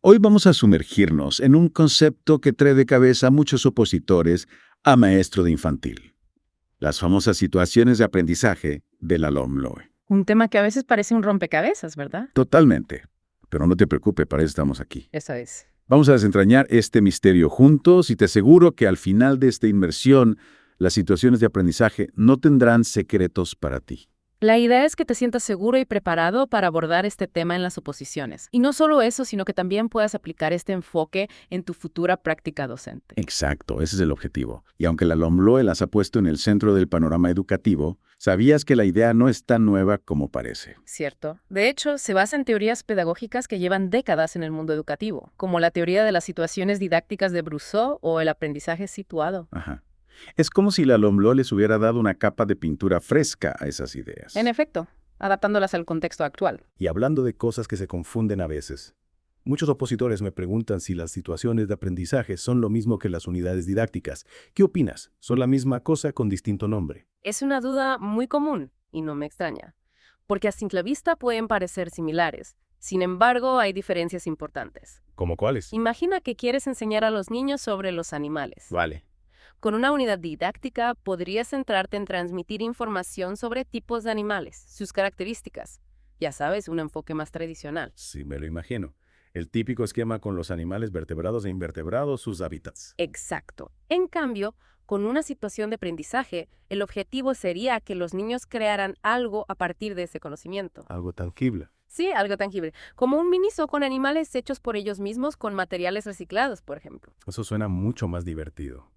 Hoy vamos a sumergirnos en un concepto que trae de cabeza a muchos opositores a maestro de infantil. Las famosas situaciones de aprendizaje de la LOMLOE. Un tema que a veces parece un rompecabezas, ¿verdad? Totalmente. Pero no te preocupes, para eso estamos aquí. Eso es. Vamos a desentrañar este misterio juntos y te aseguro que al final de esta inmersión, las situaciones de aprendizaje no tendrán secretos para ti. La idea es que te sientas seguro y preparado para abordar este tema en las oposiciones. Y no solo eso, sino que también puedas aplicar este enfoque en tu futura práctica docente. Exacto, ese es el objetivo. Y aunque la LOMLOE las ha puesto en el centro del panorama educativo, ¿sabías que la idea no es tan nueva como parece? ¿Cierto? De hecho, se basa en teorías pedagógicas que llevan décadas en el mundo educativo, como la teoría de las situaciones didácticas de Brousseau o el aprendizaje situado. Ajá. Es como si la LOMLOE les hubiera dado una capa de pintura fresca a esas ideas. En efecto, adaptándolas al contexto actual. Y hablando de cosas que se confunden a veces, muchos opositores me preguntan si las situaciones de aprendizaje son lo mismo que las unidades didácticas. ¿Qué opinas? ¿Son la misma cosa con distinto nombre? Es una duda muy común y no me extraña, porque a simple vista pueden parecer similares. Sin embargo, hay diferencias importantes. ¿Cómo cuáles? Imagina que quieres enseñar a los niños sobre los animales. Vale. Con una unidad didáctica podrías centrarte en transmitir información sobre tipos de animales, sus características. Ya sabes, un enfoque más tradicional. Sí, me lo imagino. El típico esquema con los animales vertebrados e invertebrados, sus hábitats. Exacto. En cambio, con una situación de aprendizaje, el objetivo sería que los niños crearan algo a partir de ese conocimiento. Algo tangible. Sí, algo tangible, como un mini zoo con animales hechos por ellos mismos con materiales reciclados, por ejemplo. Eso suena mucho más divertido.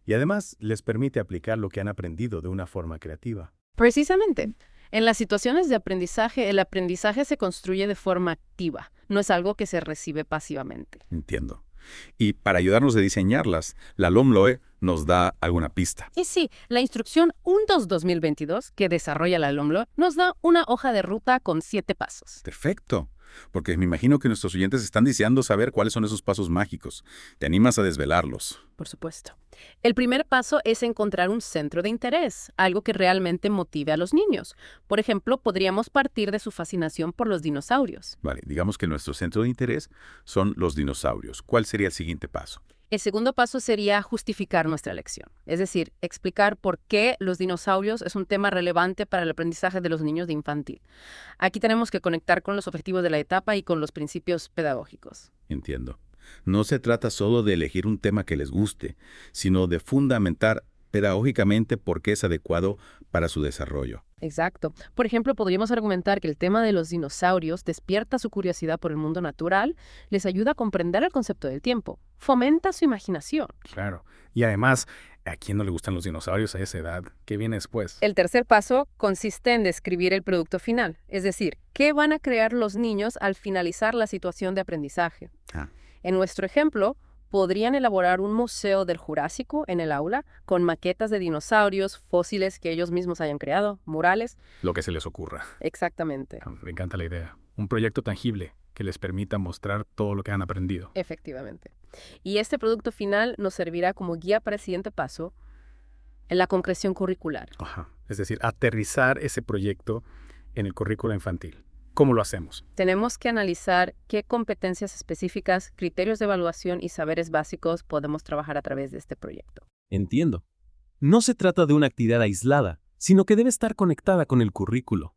Y además les permite aplicar lo que han aprendido de una forma creativa. Precisamente. En las situaciones de aprendizaje, el aprendizaje se construye de forma activa, no es algo que se recibe pasivamente. Entiendo. Y para ayudarnos a diseñarlas, la LOMLOE nos da alguna pista. Y sí, la instrucción 1.2.2022 que desarrolla la LOMLOE nos da una hoja de ruta con 7 pasos. Perfecto. Porque me imagino que nuestros oyentes están deseando saber cuáles son esos pasos mágicos. ¿Te animas a desvelarlos? Por supuesto. El primer paso es encontrar un centro de interés, algo que realmente motive a los niños. Por ejemplo, podríamos partir de su fascinación por los dinosaurios. Vale, digamos que nuestro centro de interés son los dinosaurios. ¿Cuál sería el siguiente paso? El segundo paso sería justificar nuestra elección, es decir, explicar por qué los dinosaurios es un tema relevante para el aprendizaje de los niños de infantil. Aquí tenemos que conectar con los objetivos de la etapa y con los principios pedagógicos. Entiendo. No se trata solo de elegir un tema que les guste, sino de fundamentar pedagógicamente por qué es adecuado para su desarrollo. Exacto. Por ejemplo, podríamos argumentar que el tema de los dinosaurios despierta su curiosidad por el mundo natural, les ayuda a comprender el concepto del tiempo, fomenta su imaginación. Claro. Y además, ¿a quién no le gustan los dinosaurios a esa edad? ¿Qué viene después? El tercer paso consiste en describir el producto final, es decir, qué van a crear los niños al finalizar la situación de aprendizaje. Ah. En nuestro ejemplo, podrían elaborar un museo del Jurásico en el aula con maquetas de dinosaurios, fósiles que ellos mismos hayan creado, murales. Lo que se les ocurra. Exactamente. Me encanta la idea. Un proyecto tangible que les permita mostrar todo lo que han aprendido. Efectivamente. Y este producto final nos servirá como guía para el siguiente paso en la concreción curricular. Ajá. Es decir, aterrizar ese proyecto en el currículo infantil. ¿Cómo lo hacemos? Tenemos que analizar qué competencias específicas, criterios de evaluación y saberes básicos podemos trabajar a través de este proyecto. Entiendo. No se trata de una actividad aislada, sino que debe estar conectada con el currículo.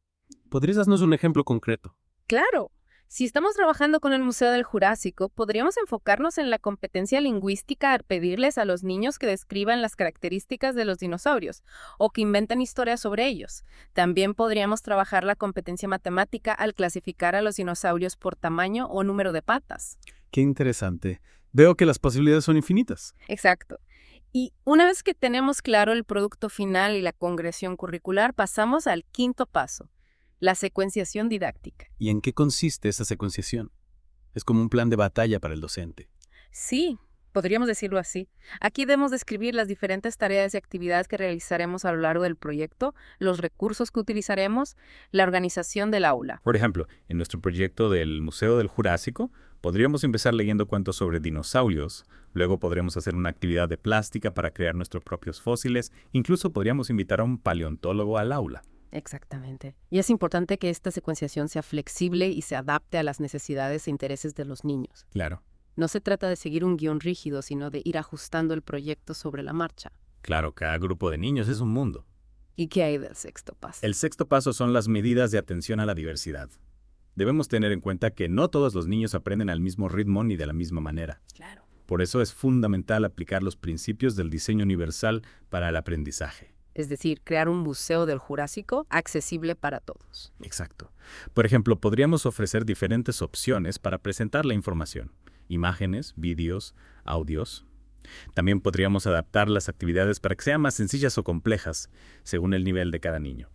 ¿Podrías darnos un ejemplo concreto? ¡Claro! Si estamos trabajando con el Museo del Jurásico, podríamos enfocarnos en la competencia lingüística al pedirles a los niños que describan las características de los dinosaurios o que inventen historias sobre ellos. También podríamos trabajar la competencia matemática al clasificar a los dinosaurios por tamaño o número de patas. Qué interesante. Veo que las posibilidades son infinitas. Exacto. Y una vez que tenemos claro el producto final y la concreción curricular, pasamos al quinto paso. La secuenciación didáctica. ¿Y en qué consiste esa secuenciación? Es como un plan de batalla para el docente. Sí, podríamos decirlo así. Aquí debemos describir las diferentes tareas y actividades que realizaremos a lo largo del proyecto, los recursos que utilizaremos, la organización del aula. Por ejemplo, en nuestro proyecto del Museo del Jurásico, podríamos empezar leyendo cuentos sobre dinosaurios, luego podremos hacer una actividad de plástica para crear nuestros propios fósiles, incluso podríamos invitar a un paleontólogo al aula. Exactamente. Y es importante que esta secuenciación sea flexible y se adapte a las necesidades e intereses de los niños. Claro. No se trata de seguir un guión rígido, sino de ir ajustando el proyecto sobre la marcha. Claro, cada grupo de niños es un mundo. ¿Y qué hay del sexto paso? El sexto paso son las medidas de atención a la diversidad. Debemos tener en cuenta que no todos los niños aprenden al mismo ritmo ni de la misma manera. Claro. Por eso es fundamental aplicar los principios del diseño universal para el aprendizaje. Es decir, crear un museo del Jurásico accesible para todos. Exacto. Por ejemplo, podríamos ofrecer diferentes opciones para presentar la información: imágenes, vídeos, audios. También podríamos adaptar las actividades para que sean más sencillas o complejas, según el nivel de cada niño.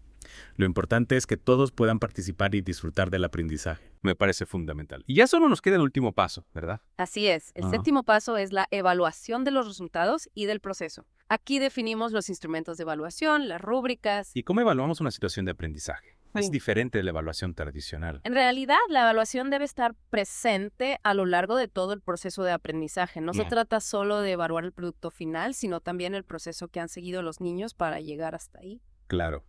Lo importante es que todos puedan participar y disfrutar del aprendizaje. Me parece fundamental. Y ya solo nos queda el último paso, ¿verdad? Así es. El séptimo paso es la evaluación de los resultados y del proceso. Aquí definimos los instrumentos de evaluación, las rúbricas. ¿Y cómo evaluamos una situación de aprendizaje? Es Sí. diferente de la evaluación tradicional. En realidad, la evaluación debe estar presente a lo largo de todo el proceso de aprendizaje. No se trata solo de evaluar el producto final, sino también el proceso que han seguido los niños para llegar hasta ahí. Claro.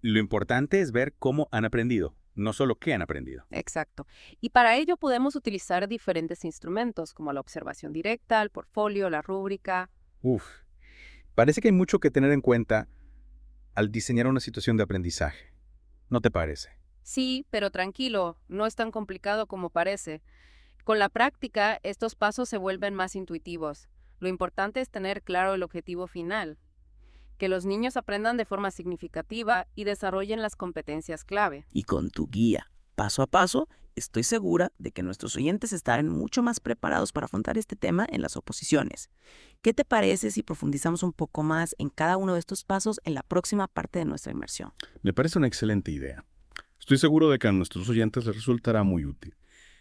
Lo importante es ver cómo han aprendido, no solo qué han aprendido. Exacto. Y para ello podemos utilizar diferentes instrumentos, como la observación directa, el portfolio, la rúbrica. Uf. Parece que hay mucho que tener en cuenta al diseñar una situación de aprendizaje. ¿No te parece? Sí, pero tranquilo, no es tan complicado como parece. Con la práctica, estos pasos se vuelven más intuitivos. Lo importante es tener claro el objetivo final, que los niños aprendan de forma significativa y desarrollen las competencias clave. Y con tu guía, paso a paso, estoy segura de que nuestros oyentes estarán mucho más preparados para afrontar este tema en las oposiciones. ¿Qué te parece si profundizamos un poco más en cada uno de estos pasos en la próxima parte de nuestra inmersión? Me parece una excelente idea. Estoy seguro de que a nuestros oyentes les resultará muy útil.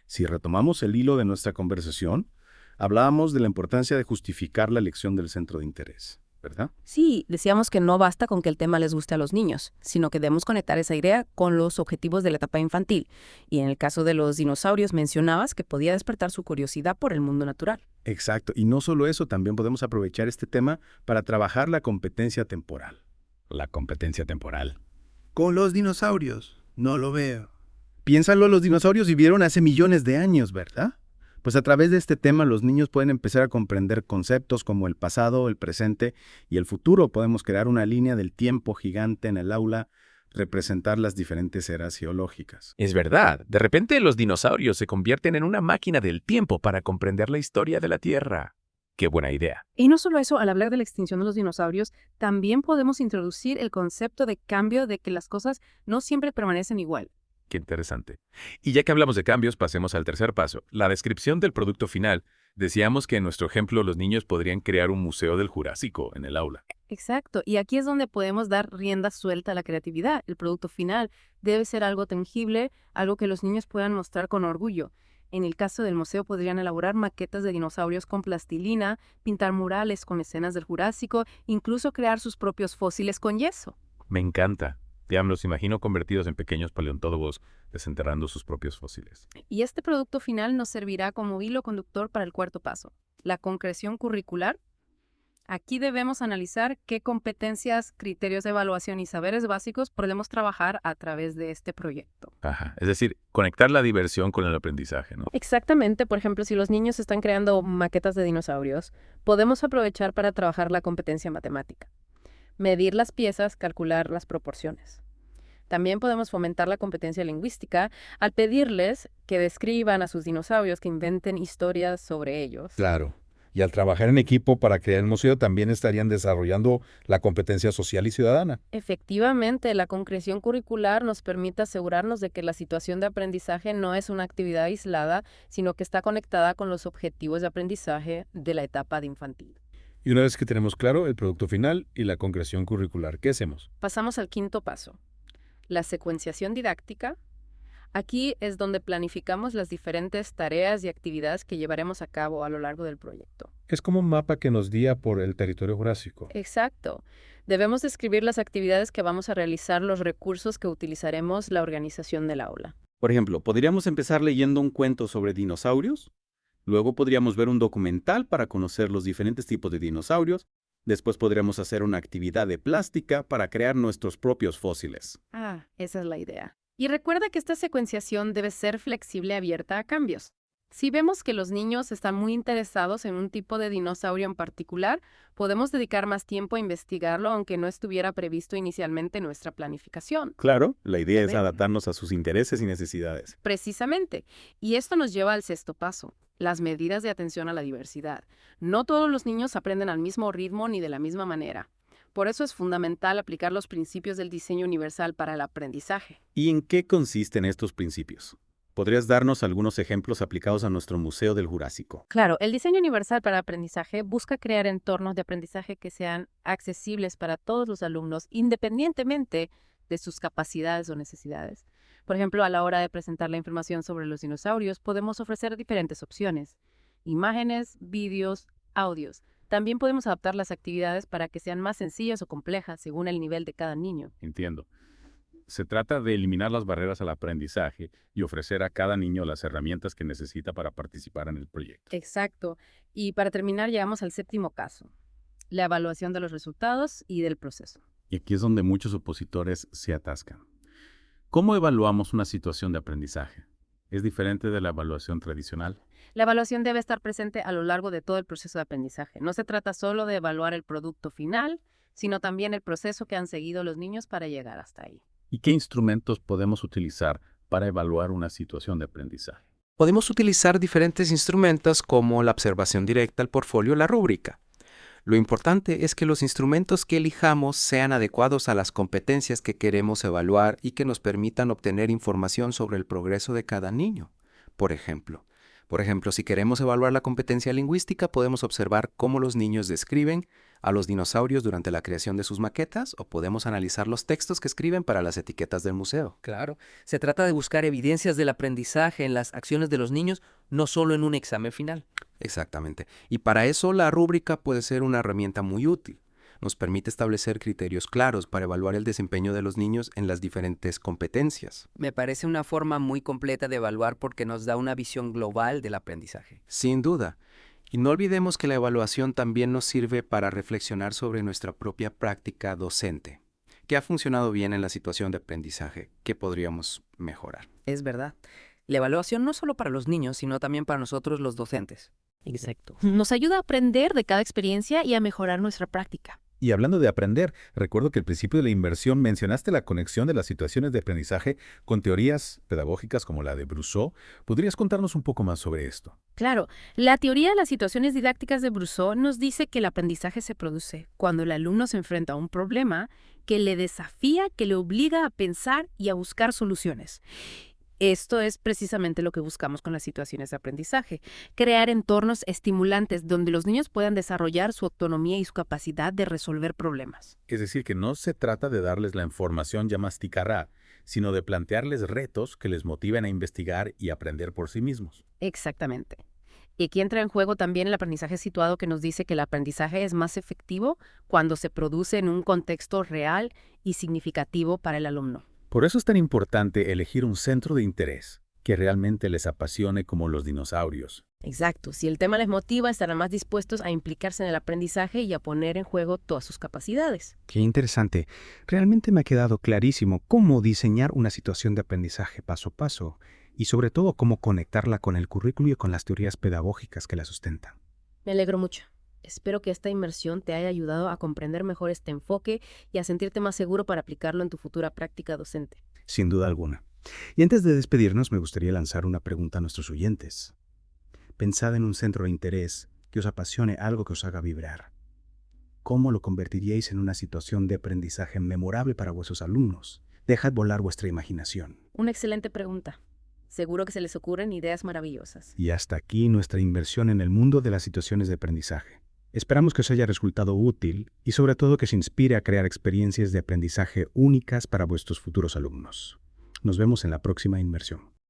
Si retomamos el hilo de nuestra conversación, hablábamos de la importancia de justificar la elección del centro de interés, ¿verdad? Sí, decíamos que no basta con que el tema les guste a los niños, sino que debemos conectar esa idea con los objetivos de la etapa infantil. Y en el caso de los dinosaurios mencionabas que podía despertar su curiosidad por el mundo natural. Exacto. Y no solo eso, también podemos aprovechar este tema para trabajar la competencia temporal. La competencia temporal. Con los dinosaurios. No lo veo. Piénsalo, los dinosaurios vivieron hace millones de años, ¿verdad? Pues a través de este tema los niños pueden empezar a comprender conceptos como el pasado, el presente y el futuro. Podemos crear una línea del tiempo gigante en el aula, representar las diferentes eras geológicas. Es verdad. De repente los dinosaurios se convierten en una máquina del tiempo para comprender la historia de la Tierra. Qué buena idea. Y no solo eso, al hablar de la extinción de los dinosaurios, también podemos introducir el concepto de cambio, de que las cosas no siempre permanecen igual. Qué interesante. Y ya que hablamos de cambios, pasemos al tercer paso, la descripción del producto final. Decíamos que en nuestro ejemplo los niños podrían crear un museo del Jurásico en el aula. Exacto, y aquí es donde podemos dar rienda suelta a la creatividad. El producto final debe ser algo tangible, algo que los niños puedan mostrar con orgullo. En el caso del museo podrían elaborar maquetas de dinosaurios con plastilina, pintar murales con escenas del Jurásico, incluso crear sus propios fósiles con yeso. Me encanta. Ya me los imagino convertidos en pequeños paleontólogos desenterrando sus propios fósiles. Y este producto final nos servirá como hilo conductor para el cuarto paso, la concreción curricular. Aquí debemos analizar qué competencias, criterios de evaluación y saberes básicos podemos trabajar a través de este proyecto. Ajá. Es decir, conectar la diversión con el aprendizaje, ¿no? Exactamente, por ejemplo, si los niños están creando maquetas de dinosaurios, podemos aprovechar para trabajar la competencia matemática. Medir las piezas, calcular las proporciones. También podemos fomentar la competencia lingüística al pedirles que describan a sus dinosaurios, que inventen historias sobre ellos. Claro. Y al trabajar en equipo para crear el museo también estarían desarrollando la competencia social y ciudadana. Efectivamente, la concreción curricular nos permite asegurarnos de que la situación de aprendizaje no es una actividad aislada, sino que está conectada con los objetivos de aprendizaje de la etapa de infantil. Y una vez que tenemos claro el producto final y la concreción curricular, ¿qué hacemos? Pasamos al quinto paso, la secuenciación didáctica. Aquí es donde planificamos las diferentes tareas y actividades que llevaremos a cabo a lo largo del proyecto. Es como un mapa que nos guía por el territorio jurásico. Exacto. Debemos describir las actividades que vamos a realizar, los recursos que utilizaremos, la organización del aula. Por ejemplo, podríamos empezar leyendo un cuento sobre dinosaurios. Luego podríamos ver un documental para conocer los diferentes tipos de dinosaurios. Después podremos hacer una actividad de plástica para crear nuestros propios fósiles. Ah, esa es la idea. Y recuerda que esta secuenciación debe ser flexible y abierta a cambios. Si vemos que los niños están muy interesados en un tipo de dinosaurio en particular, podemos dedicar más tiempo a investigarlo aunque no estuviera previsto inicialmente en nuestra planificación. Claro, la idea es Bien. adaptarnos a sus intereses y necesidades. Precisamente. Y esto nos lleva al sexto paso, las medidas de atención a la diversidad. No todos los niños aprenden al mismo ritmo ni de la misma manera. Por eso es fundamental aplicar los principios del diseño universal para el aprendizaje. ¿Y en qué consisten estos principios? ¿Podrías darnos algunos ejemplos aplicados a nuestro Museo del Jurásico? Claro, el diseño universal para el aprendizaje busca crear entornos de aprendizaje que sean accesibles para todos los alumnos, independientemente de sus capacidades o necesidades. Por ejemplo, a la hora de presentar la información sobre los dinosaurios, podemos ofrecer diferentes opciones: imágenes, vídeos, audios. También podemos adaptar las actividades para que sean más sencillas o complejas según el nivel de cada niño. Entiendo. Se trata de eliminar las barreras al aprendizaje y ofrecer a cada niño las herramientas que necesita para participar en el proyecto. Exacto. Y para terminar, llegamos al séptimo caso, la evaluación de los resultados y del proceso. Y aquí es donde muchos opositores se atascan. ¿Cómo evaluamos una situación de aprendizaje? ¿Es diferente de la evaluación tradicional? La evaluación debe estar presente a lo largo de todo el proceso de aprendizaje. No se trata solo de evaluar el producto final, sino también el proceso que han seguido los niños para llegar hasta ahí. ¿Y qué instrumentos podemos utilizar para evaluar una situación de aprendizaje? Podemos utilizar diferentes instrumentos como la observación directa, el portfolio, la rúbrica. Lo importante es que los instrumentos que elijamos sean adecuados a las competencias que queremos evaluar y que nos permitan obtener información sobre el progreso de cada niño. Por ejemplo, si queremos evaluar la competencia lingüística, podemos observar cómo los niños describen a los dinosaurios durante la creación de sus maquetas, o podemos analizar los textos que escriben para las etiquetas del museo. Claro, se trata de buscar evidencias del aprendizaje en las acciones de los niños, no solo en un examen final. Exactamente. Y para eso la rúbrica puede ser una herramienta muy útil. Nos permite establecer criterios claros para evaluar el desempeño de los niños en las diferentes competencias. Me parece una forma muy completa de evaluar porque nos da una visión global del aprendizaje. Sin duda. Y no olvidemos que la evaluación también nos sirve para reflexionar sobre nuestra propia práctica docente. ¿Qué ha funcionado bien en la situación de aprendizaje? ¿Qué podríamos mejorar? Es verdad. La evaluación no solo para los niños, sino también para nosotros los docentes. Exacto. Nos ayuda a aprender de cada experiencia y a mejorar nuestra práctica. Y hablando de aprender, recuerdo que al principio de la inversión mencionaste la conexión de las situaciones de aprendizaje con teorías pedagógicas como la de Brousseau. ¿Podrías contarnos un poco más sobre esto? Claro, la teoría de las situaciones didácticas de Brousseau nos dice que el aprendizaje se produce cuando el alumno se enfrenta a un problema que le desafía, que le obliga a pensar y a buscar soluciones. Esto es precisamente lo que buscamos con las situaciones de aprendizaje: crear entornos estimulantes donde los niños puedan desarrollar su autonomía y su capacidad de resolver problemas. Es decir, que no se trata de darles la información ya masticada, sino de plantearles retos que les motiven a investigar y aprender por sí mismos. Exactamente. Y aquí entra en juego también el aprendizaje situado, que nos dice que el aprendizaje es más efectivo cuando se produce en un contexto real y significativo para el alumno. Por eso es tan importante elegir un centro de interés que realmente les apasione, como los dinosaurios. Exacto. Si el tema les motiva, estarán más dispuestos a implicarse en el aprendizaje y a poner en juego todas sus capacidades. Qué interesante. Realmente me ha quedado clarísimo cómo diseñar una situación de aprendizaje paso a paso y sobre todo cómo conectarla con el currículo y con las teorías pedagógicas que la sustentan. Me alegro mucho. Espero que esta inmersión te haya ayudado a comprender mejor este enfoque y a sentirte más seguro para aplicarlo en tu futura práctica docente. Sin duda alguna. Y antes de despedirnos, me gustaría lanzar una pregunta a nuestros oyentes. Pensad en un centro de interés que os apasione, algo que os haga vibrar. ¿Cómo lo convertiríais en una situación de aprendizaje memorable para vuestros alumnos? Dejad volar vuestra imaginación. Una excelente pregunta. Seguro que se les ocurren ideas maravillosas. Y hasta aquí nuestra inmersión en el mundo de las situaciones de aprendizaje. Esperamos que os haya resultado útil y sobre todo que os inspire a crear experiencias de aprendizaje únicas para vuestros futuros alumnos. Nos vemos en la próxima inmersión.